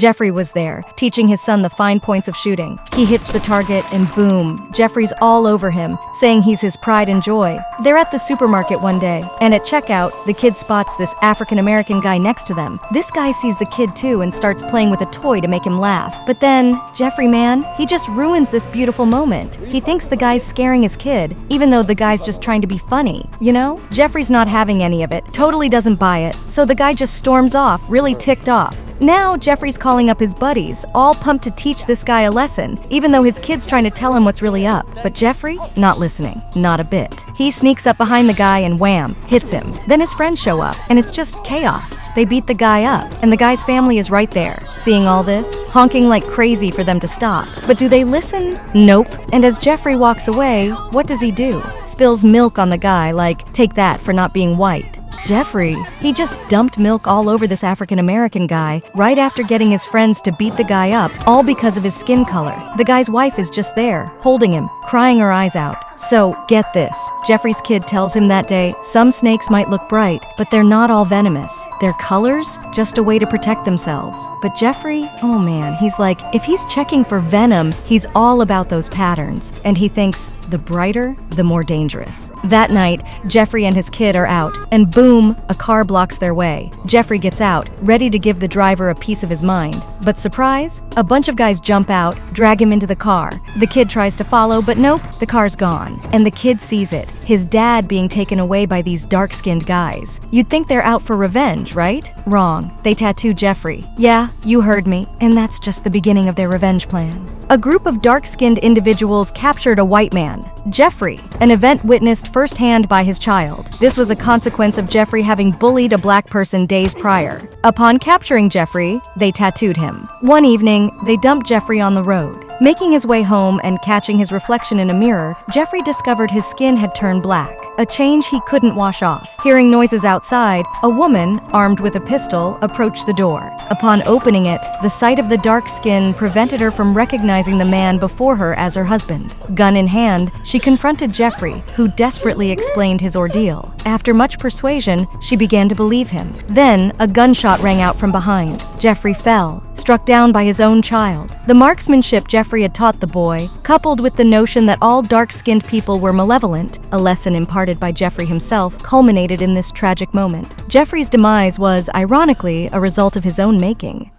Jeffrey was there, teaching his son the fine points of shooting. He hits the target and boom, Jeffrey's all over him, saying he's his pride and joy. They're at the supermarket one day, and at checkout, the kid spots this African-American guy next to them. This guy sees the kid too and starts playing with a toy to make him laugh. But then, Jeffrey, man, he just ruins this beautiful moment. He thinks the guy's scaring his kid, even though the guy's just trying to be funny, you know? Jeffrey's not having any of it, totally doesn't buy it, so the guy just storms off, really ticked off. Now, Jeffrey's calling up his buddies, all pumped to teach this guy a lesson, even though his kid's trying to tell him what's really up. But Jeffrey, not listening, not a bit. He sneaks up behind the guy and wham, hits him. Then his friends show up, and it's just chaos. They beat the guy up, and the guy's family is right there, seeing all this, honking like crazy for them to stop. But do they listen? Nope. And as Jeffrey walks away, what does he do? Spills milk on the guy like, take that for not being white. Jeffrey, he just dumped milk all over this African-American guy right after getting his friends to beat the guy up, all because of his skin color. The guy's wife is just there, holding him, crying her eyes out. So, get this. Jeffrey's kid tells him that day, some snakes might look bright, but they're not all venomous. Their colors? Just a way to protect themselves. But Jeffrey, oh man, he's like, if he's checking for venom, he's all about those patterns. And he thinks, the brighter, the more dangerous. That night, Jeffrey and his kid are out, and boom, a car blocks their way. Jeffrey gets out, ready to give the driver a piece of his mind. But surprise, a bunch of guys jump out, drag him into the car. The kid tries to follow, but nope, the car's gone. And the kid sees it, his dad being taken away by these dark-skinned guys. You'd think they're out for revenge, right? Wrong. They tattoo Jeffrey. Yeah, you heard me. And that's just the beginning of their revenge plan. A group of dark-skinned individuals captured a white man, Jeffrey, an event witnessed firsthand by his child. This was a consequence of Jeffrey having bullied a black person days prior. Upon capturing Jeffrey, they tattooed him. One evening, they dumped Jeffrey on the road. Making his way home and catching his reflection in a mirror, Jeffrey discovered his skin had turned black, a change he couldn't wash off. Hearing noises outside, a woman, armed with a pistol, approached the door. Upon opening it, the sight of the dark skin prevented her from recognizing the man before her as her husband. Gun in hand, she confronted Jeffrey, who desperately explained his ordeal. After much persuasion, she began to believe him. Then, a gunshot rang out from behind. Jeffrey fell, struck down by his own child. The marksmanship Jeffrey had taught the boy, coupled with the notion that all dark-skinned people were malevolent, a lesson imparted by Jeffrey himself, culminated in this tragic moment. Jeffrey's demise was, ironically, a result of his own making.